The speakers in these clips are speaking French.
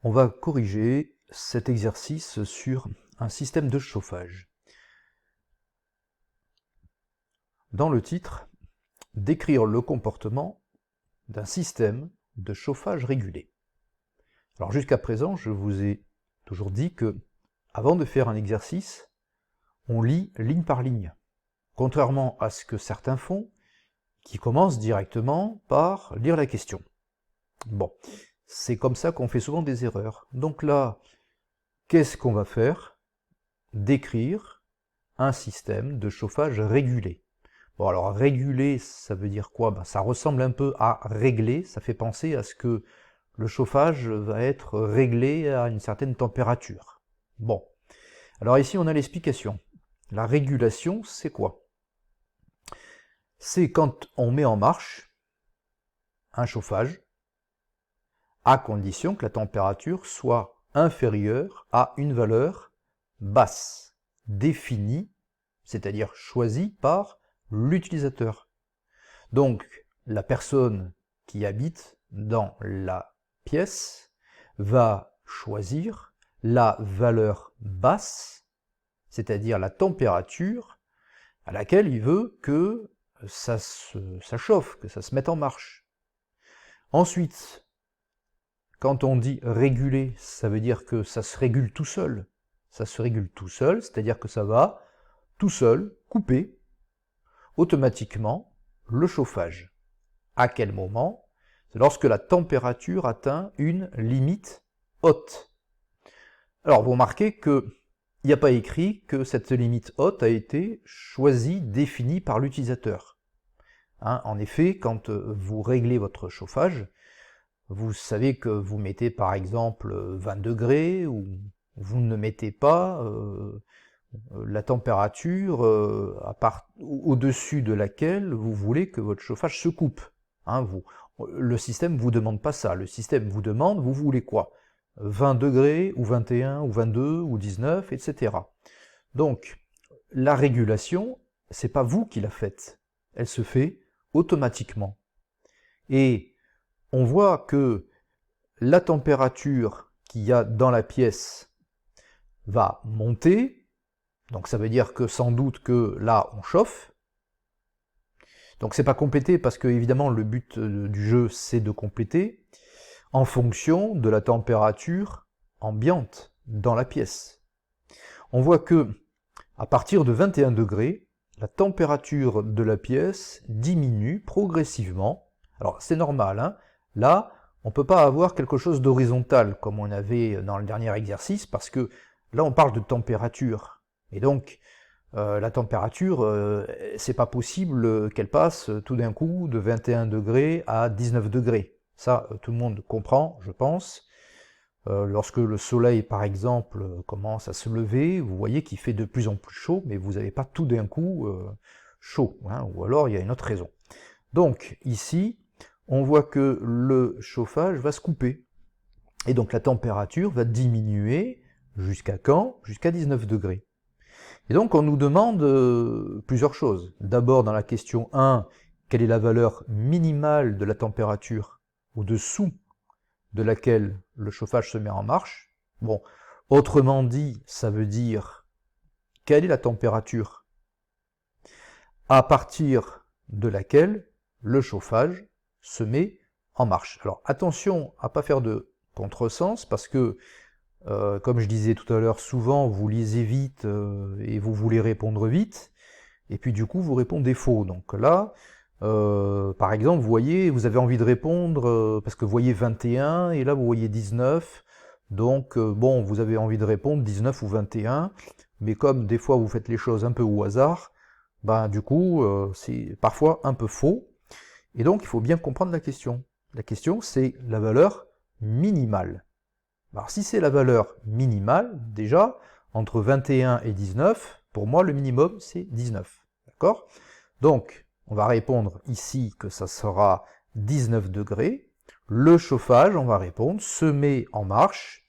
on va corriger cet exercice sur un système de chauffage. Dans le titre, décrire le comportement d'un système de chauffage régulé. Alors jusqu'à présent, je vous ai toujours dit que, avant de faire un exercice, on lit ligne par ligne, contrairement à ce que certains font, qui commencent directement par lire la question. Bon, c'est comme ça qu'on fait souvent des erreurs. Donc là, qu'est-ce qu'on va faire? Décrire un système de chauffage régulé. Bon, alors réguler, ça veut dire quoi? Ben, ça ressemble un peu à régler, ça fait penser à ce que le chauffage va être réglé à une certaine température. Bon, alors ici on a l'explication. La régulation, c'est quoi? C'est quand on met en marche un chauffage à condition que la température soit inférieure à une valeur basse, définie, c'est-à-dire choisie par l'utilisateur. Donc, la personne qui habite dans la pièce va choisir la valeur basse, c'est-à-dire la température à laquelle il veut que ça chauffe, que ça se mette en marche. Ensuite, quand on dit réguler, ça veut dire que ça se régule tout seul. Ça se régule tout seul, c'est-à-dire que ça va tout seul couper automatiquement le chauffage. À quel moment? C'est lorsque la température atteint une limite haute. Alors vous remarquez qu'il n'y a pas écrit que cette limite haute a été choisie, définie par l'utilisateur. En effet, quand vous réglez votre chauffage, vous savez que vous mettez par exemple 20 degrés, ou vous ne mettez pas la température au-dessus de laquelle vous voulez que votre chauffage se coupe. Le système ne vous demande pas ça. Le système vous demande, vous voulez quoi? 20 degrés, ou 21, ou 22, ou 19, etc. Donc, la régulation, c'est pas vous qui la faites. Elle se fait automatiquement. Et on voit que la température qu'il y a dans la pièce va monter, donc ça veut dire que sans doute que là on chauffe. Donc c'est pas compléter parce que évidemment le but du jeu c'est de compléter en fonction de la température ambiante dans la pièce. On voit que à partir de 21 degrés, la température de la pièce diminue progressivement. Alors c'est normal, Là, on ne peut pas avoir quelque chose d'horizontal comme on avait dans le dernier exercice parce que là on parle de température. Et donc la température, c'est pas possible qu'elle passe tout d'un coup de 21 degrés à 19 degrés. Ça, tout le monde comprend, je pense. Lorsque le soleil, par exemple, commence à se lever, vous voyez qu'il fait de plus en plus chaud, mais vous n'avez pas tout d'un coup chaud, ou alors il y a une autre raison. Donc ici, on voit que le chauffage va se couper. Et donc la température va diminuer jusqu'à quand? Jusqu'à 19 degrés. Et donc on nous demande plusieurs choses. D'abord dans la question 1, quelle est la valeur minimale de la température au-dessous de laquelle le chauffage se met en marche? Bon, autrement dit, ça veut dire quelle est la température à partir de laquelle le chauffage se met en marche. Alors attention à ne pas faire de contresens parce que, comme je disais tout à l'heure, souvent vous lisez vite et vous voulez répondre vite, et puis du coup vous répondez faux. Donc là, par exemple, vous voyez, vous avez envie de répondre, parce que vous voyez 21, et là vous voyez 19, donc bon, vous avez envie de répondre 19 ou 21, mais comme des fois vous faites les choses un peu au hasard, ben du coup, c'est parfois un peu faux, et donc il faut bien comprendre la question. La question, c'est la valeur minimale. Alors si c'est la valeur minimale, déjà, entre 21 et 19, pour moi le minimum c'est 19, d'accord? Donc, on va répondre ici que ça sera 19 degrés. Le chauffage, on va répondre, se met en marche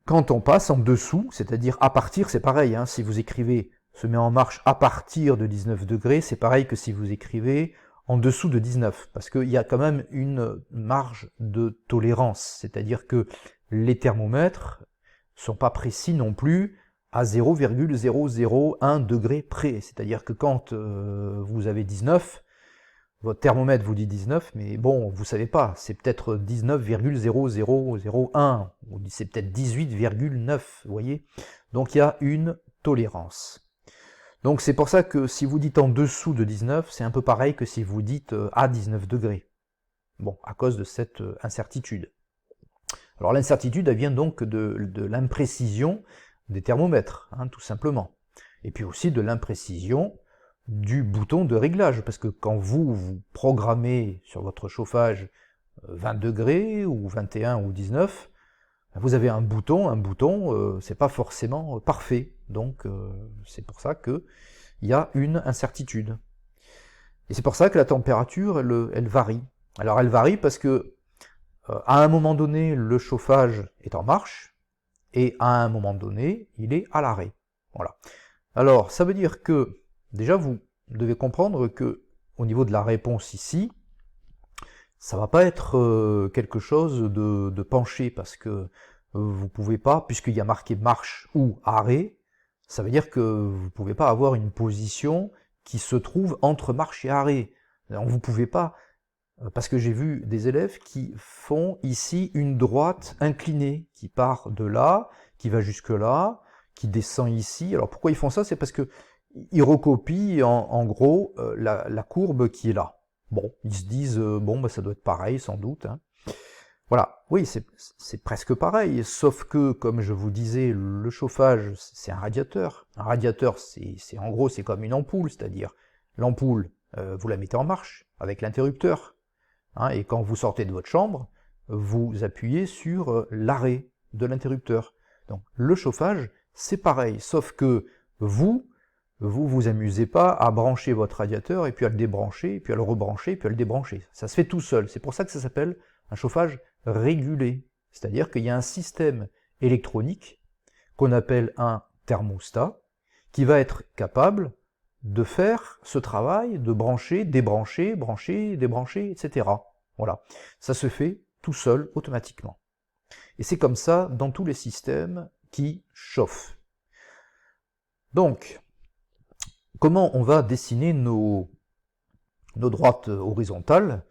quand on passe en dessous, c'est-à-dire à partir, c'est pareil, si vous écrivez se met en marche à partir de 19 degrés, c'est pareil que si vous écrivez en dessous de 19, parce qu'il y a quand même une marge de tolérance, c'est-à-dire que les thermomètres sont pas précis non plus à 0,001 degré près, c'est-à-dire que quand vous avez 19, votre thermomètre vous dit 19, mais bon, vous savez pas, c'est peut-être 19,0001, ou c'est peut-être 18,9, vous voyez. Donc il y a une tolérance. Donc c'est pour ça que si vous dites en dessous de 19, c'est un peu pareil que si vous dites à 19 degrés. Bon, à cause de cette incertitude. Alors l'incertitude, elle vient donc de l'imprécision des thermomètres, hein, tout simplement. Et puis aussi de l'imprécision du bouton de réglage, parce que quand vous programmez sur votre chauffage 20 degrés, ou 21 ou 19, vous avez un bouton, c'est pas forcément parfait, donc c'est pour ça qu'il y a une incertitude. Et c'est pour ça que la température, elle varie. Alors elle varie parce que à un moment donné, le chauffage est en marche, et à un moment donné, il est à l'arrêt. Voilà. Alors, ça veut dire que, déjà, vous devez comprendre que, au niveau de la réponse ici, ça va pas être quelque chose de penché, parce que vous pouvez pas, puisqu'il y a marqué marche ou arrêt, ça veut dire que vous pouvez pas avoir une position qui se trouve entre marche et arrêt. Donc vous pouvez pas, parce que j'ai vu des élèves qui font ici une droite inclinée, qui part de là, qui va jusque là, qui descend ici. Alors pourquoi ils font ça? C'est parce que ils recopient en gros la courbe qui est là. Bon, ils se disent, bon, bah, ça doit être pareil sans doute. Hein. Voilà, oui, c'est presque pareil, sauf que, comme je vous disais, le chauffage, c'est un radiateur. Un radiateur, c'est en gros, c'est comme une ampoule, c'est-à-dire l'ampoule, vous la mettez en marche avec l'interrupteur. Hein, et quand vous sortez de votre chambre, vous appuyez sur l'arrêt de l'interrupteur. Donc le chauffage, c'est pareil, sauf que vous amusez pas à brancher votre radiateur, et puis à le débrancher, et puis à le rebrancher, et puis à le débrancher. Ça se fait tout seul. C'est pour ça que ça s'appelle un chauffage régulé. C'est-à-dire qu'il y a un système électronique qu'on appelle un thermostat, qui va être capable de faire ce travail de brancher, débrancher, brancher, débrancher, etc. Voilà. Ça se fait tout seul, automatiquement. Et c'est comme ça dans tous les systèmes qui chauffent. Donc, comment on va dessiner nos droites horizontales?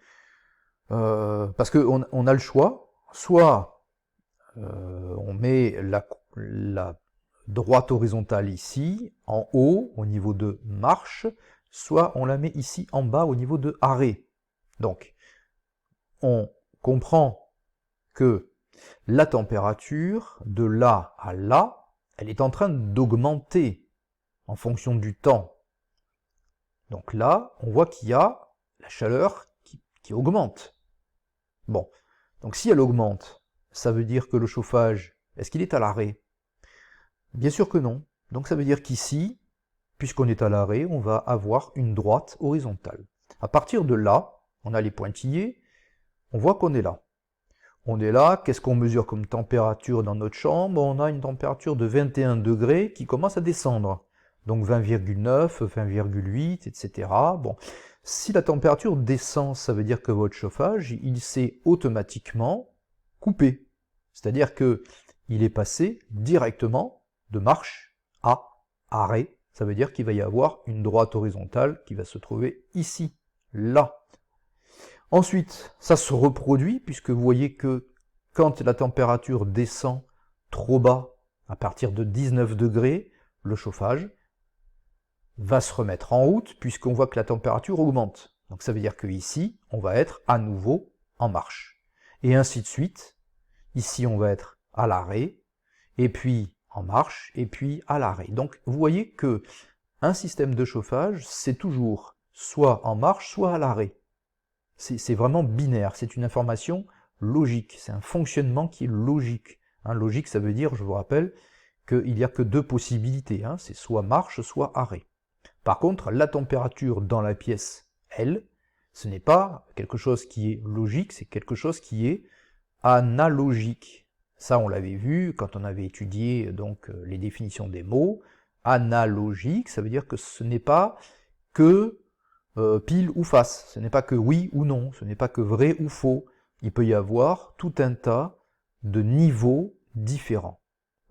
Parce qu'on a le choix, soit on met la droite horizontale ici, en haut, au niveau de marche, soit on la met ici en bas, au niveau de arrêt. Donc, on comprend que la température, de là à là, elle est en train d'augmenter en fonction du temps. Donc là, on voit qu'il y a la chaleur qui augmente. Bon, donc si elle augmente, ça veut dire que le chauffage, est-ce qu'il est à l'arrêt? Bien sûr que non. Donc ça veut dire qu'ici, puisqu'on est à l'arrêt, on va avoir une droite horizontale. À partir de là, on a les pointillés, on voit qu'on est là. On est là, qu'est-ce qu'on mesure comme température dans notre chambre? On a une température de 21 degrés qui commence à descendre. Donc 20,9, 20,8, etc. Bon, si la température descend, ça veut dire que votre chauffage, il s'est automatiquement coupé. C'est-à-dire que il est passé directement de marche à arrêt. Ça veut dire qu'il va y avoir une droite horizontale qui va se trouver ici, là. Ensuite, ça se reproduit, puisque vous voyez que quand la température descend trop bas, à partir de 19 degrés, le chauffage va se remettre en route, puisqu'on voit que la température augmente. Donc ça veut dire que ici, on va être à nouveau en marche. Et ainsi de suite. Ici, on va être à l'arrêt, et puis en marche, et puis à l'arrêt. Donc vous voyez que un système de chauffage, c'est toujours soit en marche, soit à l'arrêt. C'est vraiment binaire, c'est une information logique, c'est un fonctionnement qui est logique. Hein, logique, ça veut dire, je vous rappelle, qu'il n'y a que deux possibilités, hein, c'est soit marche, soit arrêt. Par contre, la température dans la pièce, elle, ce n'est pas quelque chose qui est logique, c'est quelque chose qui est analogique. Ça, on l'avait vu quand on avait étudié donc les définitions des mots. Analogique, ça veut dire que ce n'est pas que pile ou face. Ce n'est pas que oui ou non, ce n'est pas que vrai ou faux. Il peut y avoir tout un tas de niveaux différents.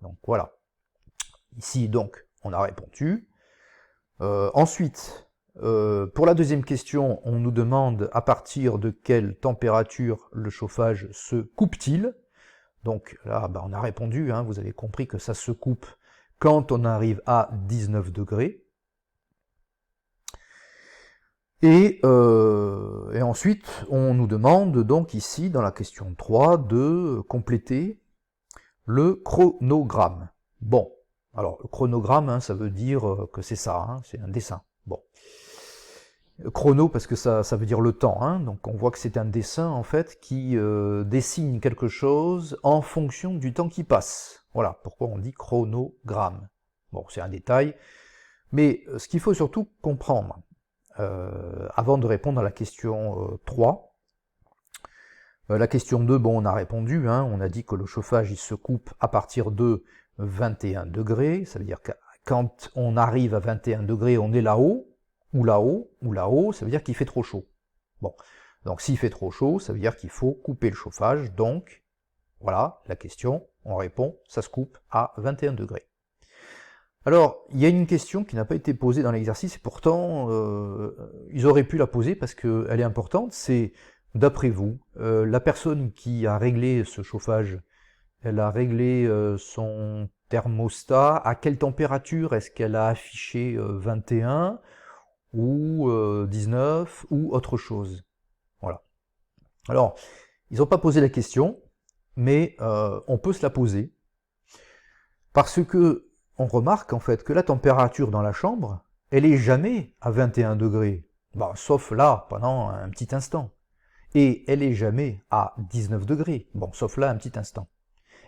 Donc voilà. Ici, donc, on a répondu. Ensuite, pour la deuxième question, on nous demande à partir de quelle température le chauffage se coupe-t-il. Donc là, on a répondu, hein, vous avez compris que ça se coupe quand on arrive à 19 degrés. Et ensuite, on nous demande donc ici, dans la question 3, de compléter le chronogramme. Bon, alors le chronogramme, hein, ça veut dire que c'est ça, hein, c'est un dessin. Bon. Chrono parce que ça veut dire le temps, hein, donc on voit que c'est un dessin en fait qui dessine quelque chose en fonction du temps qui passe. Voilà pourquoi on dit chronogramme. Bon, c'est un détail, mais ce qu'il faut surtout comprendre, avant de répondre à la question 3, la question 2, bon, on a répondu, hein, on a dit que le chauffage il se coupe à partir de 21 degrés, ça veut dire que quand on arrive à 21 degrés, on est là-haut, ou là-haut, ça veut dire qu'il fait trop chaud. Bon, donc s'il fait trop chaud, ça veut dire qu'il faut couper le chauffage, donc, voilà, la question, on répond, ça se coupe à 21 degrés. Alors, il y a une question qui n'a pas été posée dans l'exercice, et pourtant, ils auraient pu la poser parce qu'elle est importante, c'est, d'après vous, la personne qui a réglé ce chauffage, elle a réglé son thermostat, à quelle température est-ce qu'elle a affiché 21 ou 19 ou autre chose. Voilà. Alors, ils n'ont pas posé la question, mais on peut se la poser, parce que on remarque en fait que la température dans la chambre, elle est jamais à 21 degrés, sauf là, pendant un petit instant. Et elle est jamais à 19 degrés, bon, sauf là un petit instant.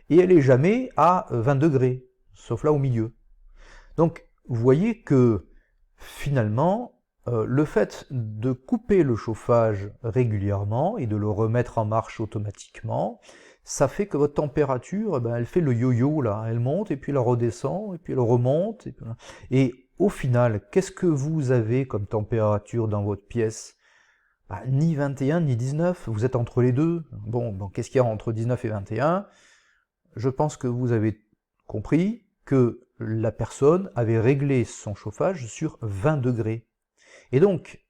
Et elle est jamais à 20 degrés, sauf là au milieu. Donc, vous voyez que, finalement, le fait de couper le chauffage régulièrement et de le remettre en marche automatiquement, ça fait que votre température, elle fait le yo-yo là, elle monte et puis elle redescend et puis elle remonte. Et au final, qu'est-ce que vous avez comme température dans votre pièce? Ni 21 ni 19, vous êtes entre les deux. Bon, qu'est-ce qu'il y a entre 19 et 21? Je pense que vous avez compris que la personne avait réglé son chauffage sur 20 degrés. Et donc,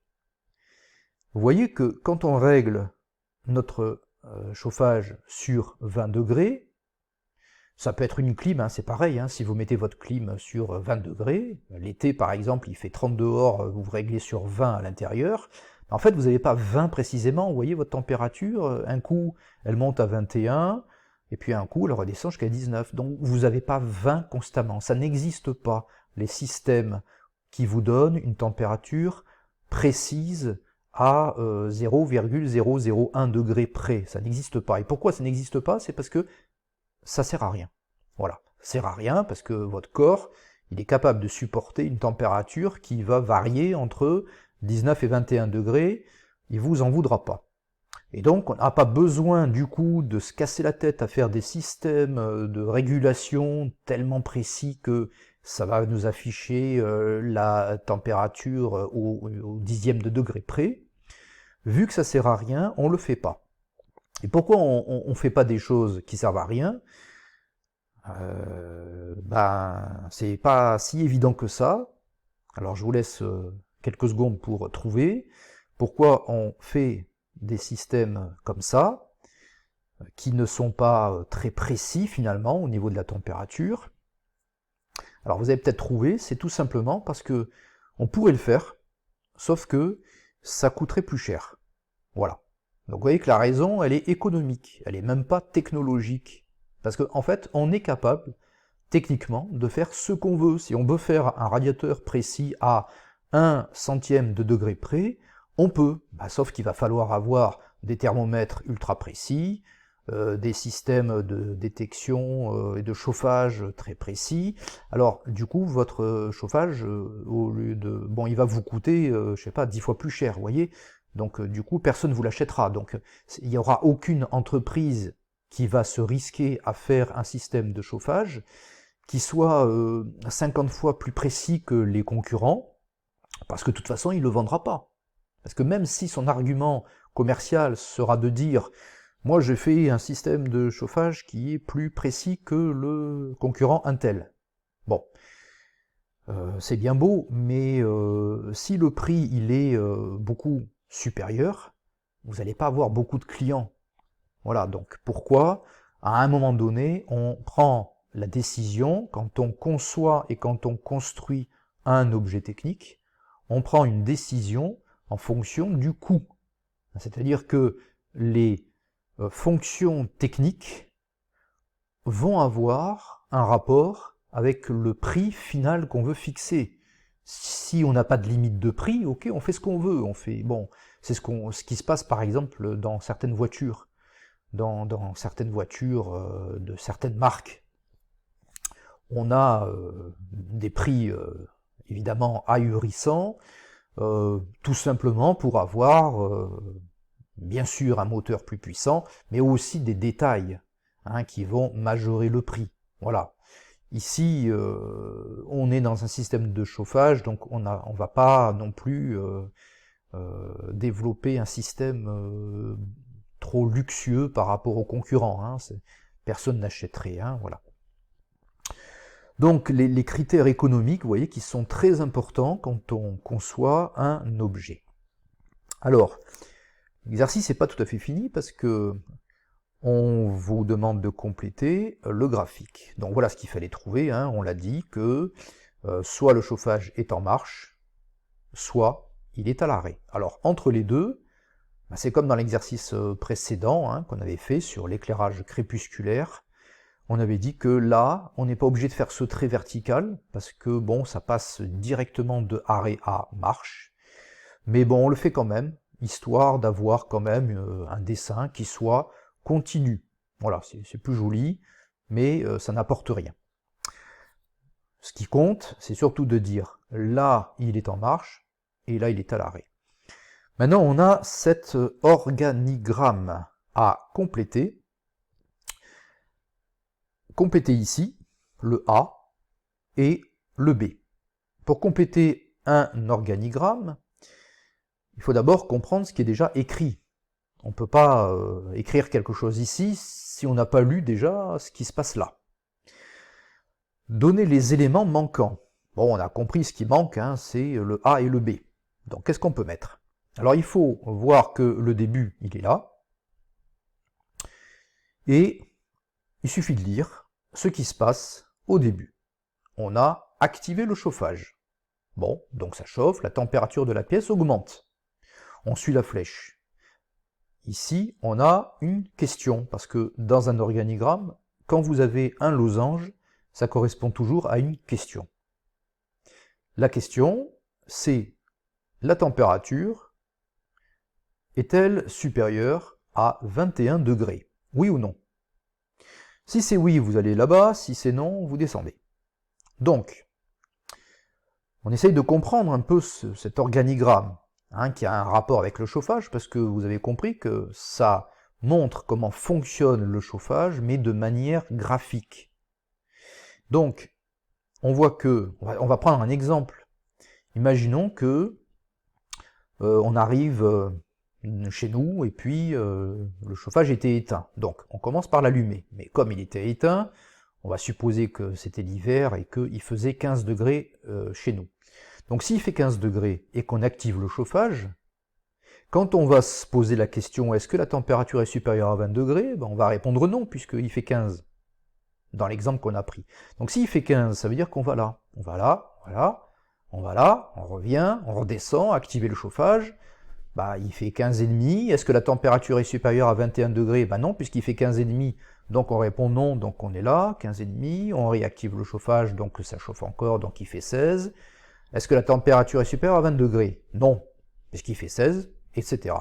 vous voyez que quand on règle notre chauffage sur 20 degrés, ça peut être une clim, hein, c'est pareil, hein, si vous mettez votre clim sur 20 degrés, l'été par exemple il fait 30 dehors, vous réglez sur 20 à l'intérieur, en fait vous n'avez pas 20 précisément, vous voyez votre température, un coup elle monte à 21, et puis un coup elle redescend jusqu'à 19, donc vous n'avez pas 20 constamment, ça n'existe pas, les systèmes qui vous donnent une température précise à 0,001 degré près, ça n'existe pas. Et pourquoi ça n'existe pas? C'est parce que ça sert à rien. Voilà, ça sert à rien parce que votre corps, il est capable de supporter une température qui va varier entre 19 et 21 degrés, il vous en voudra pas. Et donc, on n'a pas besoin du coup de se casser la tête à faire des systèmes de régulation tellement précis que ça va nous afficher la température au dixième de degré près. Vu que ça sert à rien, on le fait pas. Et pourquoi on fait pas des choses qui servent à rien? C'est pas si évident que ça. Alors je vous laisse quelques secondes pour trouver pourquoi on fait des systèmes comme ça, qui ne sont pas très précis finalement au niveau de la température. Alors vous avez peut-être trouvé, c'est tout simplement parce que on pourrait le faire, sauf que ça coûterait plus cher. Voilà. Donc vous voyez que la raison, elle est économique, elle est même pas technologique. Parce qu'en fait, on est capable, techniquement, de faire ce qu'on veut. Si on veut faire un radiateur précis à 1 centième de degré près, on peut. Sauf qu'il va falloir avoir des thermomètres ultra précis, des systèmes de détection et de chauffage très précis. Alors, du coup, votre chauffage, au lieu de... Bon, il va vous coûter, je sais pas, 10 fois plus cher, vous voyez. Donc, du coup, personne ne vous l'achètera. Donc, il n'y aura aucune entreprise qui va se risquer à faire un système de chauffage qui soit 50 fois plus précis que les concurrents, parce que de toute façon, il ne le vendra pas. Parce que même si son argument commercial sera de dire « moi j'ai fait un système de chauffage qui est plus précis que le concurrent Intel ». Bon, c'est bien beau, mais si le prix il est beaucoup supérieur, vous n'allez pas avoir beaucoup de clients. Voilà, donc pourquoi, à un moment donné, on prend la décision, quand on conçoit et quand on construit un objet technique, on prend une décision en fonction du coût. C'est-à-dire que les fonctions techniques vont avoir un rapport avec le prix final qu'on veut fixer. Si on n'a pas de limite de prix, ok, on fait ce qu'on veut. On fait, bon, c'est ce qui se passe par exemple dans certaines voitures. Dans certaines voitures de certaines marques. On a des prix évidemment ahurissants, tout simplement pour avoir bien sûr un moteur plus puissant, mais aussi des détails qui vont majorer le prix. Voilà. Ici, on est dans un système de chauffage, donc on va pas non plus développer un système trop luxueux par rapport aux concurrents. Personne n'achèterait. Voilà. Donc les critères économiques, vous voyez, qui sont très importants quand on conçoit un objet. Alors, l'exercice n'est pas tout à fait fini parce que on vous demande de compléter le graphique. Donc voilà ce qu'il fallait trouver. On l'a dit que soit le chauffage est en marche, soit il est à l'arrêt. Alors entre les deux, c'est comme dans l'exercice précédent qu'on avait fait sur l'éclairage crépusculaire. On avait dit que là, on n'est pas obligé de faire ce trait vertical, parce que bon, ça passe directement de arrêt à marche. Mais bon, on le fait quand même, histoire d'avoir quand même un dessin qui soit continu. Voilà, c'est plus joli, mais ça n'apporte rien. Ce qui compte, c'est surtout de dire, là, il est en marche, et là, il est à l'arrêt. Maintenant, on a cet organigramme à compléter. Compléter ici le A et le B. Pour compléter un organigramme, il faut d'abord comprendre ce qui est déjà écrit. On ne peut pas écrire quelque chose ici si on n'a pas lu déjà ce qui se passe là. Donner les éléments manquants. Bon, on a compris ce qui manque, c'est le A et le B. Donc, qu'est-ce qu'on peut mettre? Alors, il faut voir que le début, il est là. Et il suffit de lire ce qui se passe au début. On a activé le chauffage. Bon, donc ça chauffe, la température de la pièce augmente. On suit la flèche. Ici, on a une question, parce que dans un organigramme, quand vous avez un losange, ça correspond toujours à une question. La question, c'est la température est-elle supérieure à 21 degrés? Oui ou non? Si c'est oui, vous allez là-bas, si c'est non, vous descendez. Donc, on essaye de comprendre un peu cet organigramme, qui a un rapport avec le chauffage, parce que vous avez compris que ça montre comment fonctionne le chauffage, mais de manière graphique. Donc, on voit que, on va prendre un exemple. Imaginons que on arrive chez nous et puis le chauffage était éteint. Donc, on commence par l'allumer. Mais comme il était éteint, on va supposer que c'était l'hiver et qu'il faisait 15 degrés chez nous. Donc s'il fait 15 degrés et qu'on active le chauffage, quand on va se poser la question est-ce que la température est supérieure à 20 degrés, on va répondre non puisqu'il fait 15, dans l'exemple qu'on a pris. Donc s'il fait 15, ça veut dire qu'on va là. On va là, voilà, on va là, on revient, on redescend, activer le chauffage, il fait 15,5. Est-ce que la température est supérieure à 21 degrés? Non, puisqu'il fait 15,5, donc on répond non, donc on est là, 15,5, on réactive le chauffage, donc ça chauffe encore, donc il fait 16. Est-ce que la température est supérieure à 20 degrés? Non, puisqu'il fait 16, etc.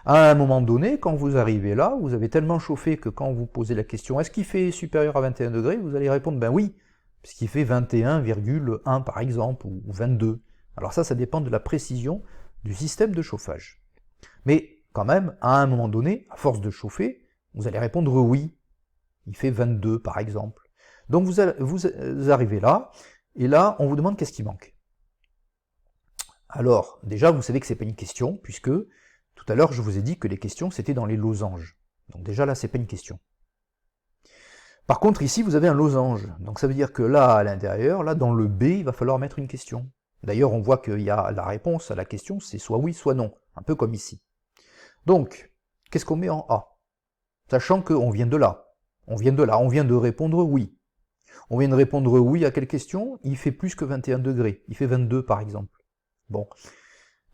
À un moment donné, quand vous arrivez là, vous avez tellement chauffé que quand vous posez la question est-ce qu'il fait supérieur à 21 degrés, vous allez répondre ben oui, puisqu'il fait 21,1 par exemple, ou 22. Alors ça dépend de la précision du système de chauffage. Mais quand même, à un moment donné, à force de chauffer, vous allez répondre oui. Il fait 22 par exemple. Donc vous arrivez là, et là, on vous demande qu'est-ce qui manque. Alors, déjà, vous savez que c'est pas une question, puisque tout à l'heure, je vous ai dit que les questions, c'était dans les losanges. Donc déjà, là, c'est pas une question. Par contre, ici, vous avez un losange. Donc ça veut dire que là, à l'intérieur, là, dans le B, il va falloir mettre une question. D'ailleurs, on voit qu'il y a la réponse à la question, c'est soit oui, soit non. Un peu comme ici. Donc, qu'est-ce qu'on met en A? Sachant qu'on vient de là. On vient de là. On vient de répondre oui. On vient de répondre oui à quelle question? Il fait plus que 21 degrés. Il fait 22, par exemple. Bon.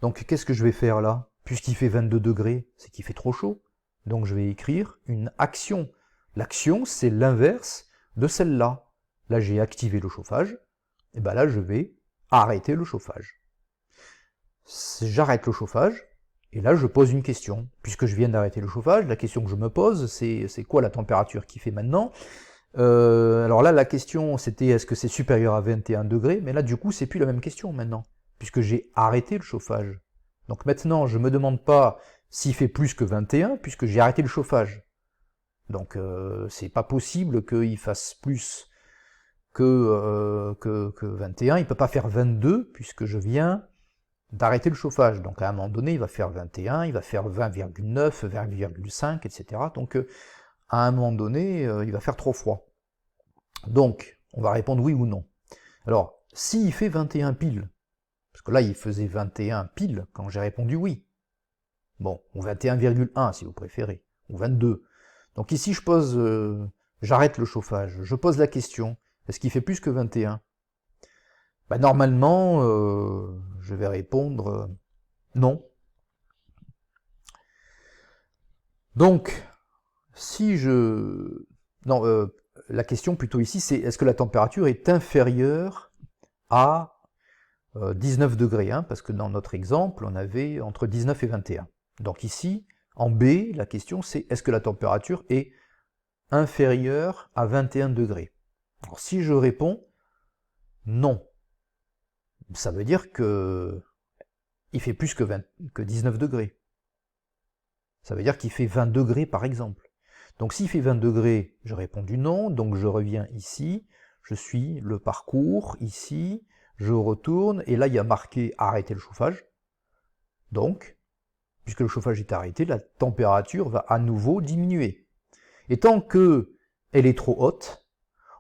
Donc, qu'est-ce que je vais faire là? Puisqu'il fait 22 degrés, c'est qu'il fait trop chaud. Donc, je vais écrire une action. L'action, c'est l'inverse de celle-là. Là, j'ai activé le chauffage. Et bien là, je vais arrêter le chauffage. J'arrête le chauffage. Et là, je pose une question. Puisque je viens d'arrêter le chauffage, la question que je me pose, c'est quoi la température qu'il fait maintenant? Alors là, la question, c'était est-ce que c'est supérieur à 21 degrés? Mais là, du coup, c'est plus la même question maintenant. Puisque j'ai arrêté le chauffage. Donc maintenant, je ne me demande pas s'il fait plus que 21, puisque j'ai arrêté le chauffage. Donc c'est pas possible qu'il fasse plus que 21, il ne peut pas faire 22, puisque je viens d'arrêter le chauffage. Donc à un moment donné, il va faire 21, il va faire 20,9, 20,5, etc. Donc à un moment donné, il va faire trop froid. Donc, on va répondre oui ou non. Alors, s'il fait 21 piles, parce que là, il faisait 21 piles quand j'ai répondu oui. Bon, ou 21,1 si vous préférez, ou 22. Donc ici, je pose, j'arrête le chauffage, je pose la question, est-ce qu'il fait plus que 21? Ben, normalement, je vais répondre non. Donc, si je... Non, la question plutôt ici, c'est est-ce que la température est inférieure à 19 degrés, hein, parce que dans notre exemple, on avait entre 19 et 21. Donc ici, en B, la question c'est est-ce que la température est inférieure à 21 degrés? Alors si je réponds non, ça veut dire que il fait plus que 19 degrés. Ça veut dire qu'il fait 20 degrés par exemple. Donc s'il fait 20 degrés, je réponds du non, donc je reviens ici, je suis le parcours, ici, je retourne, et là il y a marqué arrêter le chauffage. Donc, puisque le chauffage est arrêté, la température va à nouveau diminuer. Et tant qu'elle est trop haute,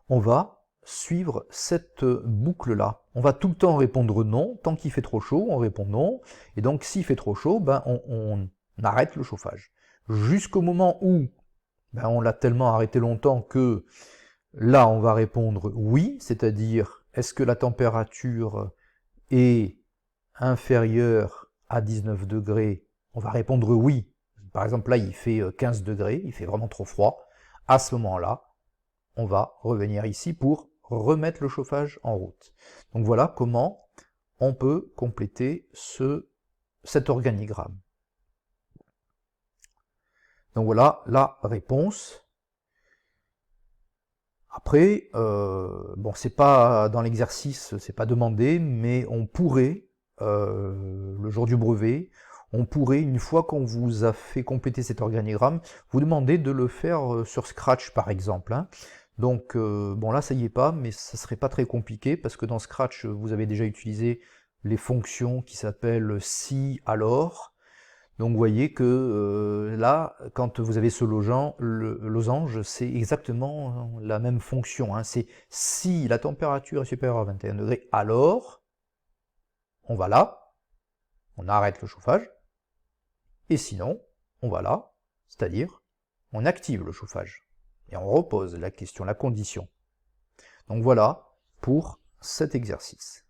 on va suivre cette boucle-là. On va tout le temps répondre non, tant qu'il fait trop chaud, on répond non, et donc s'il fait trop chaud, ben on arrête le chauffage. Jusqu'au moment où ben, on l'a tellement arrêté longtemps que là on va répondre oui, c'est-à-dire est-ce que la température est inférieure à 19 degrés? On va répondre oui. Par exemple là il fait 15 degrés, il fait vraiment trop froid. À ce moment-là, on va revenir ici pour remettre le chauffage en route. Donc voilà comment on peut compléter cet organigramme. Donc voilà la réponse. Après, bon, c'est pas dans l'exercice, c'est pas demandé, mais on pourrait, le jour du brevet, on pourrait, une fois qu'on vous a fait compléter cet organigramme, vous demander de le faire sur Scratch par exemple. Hein. Donc, bon là ça y est pas, mais ça serait pas très compliqué, parce que dans Scratch, vous avez déjà utilisé les fonctions qui s'appellent si, alors. Donc vous voyez que là, quand vous avez ce losange, c'est exactement la même fonction. Hein. C'est si la température est supérieure à 21 degrés, alors on va là, on arrête le chauffage, et sinon, on va là, c'est-à-dire on active le chauffage. Et on repose la question, la condition. Donc voilà pour cet exercice.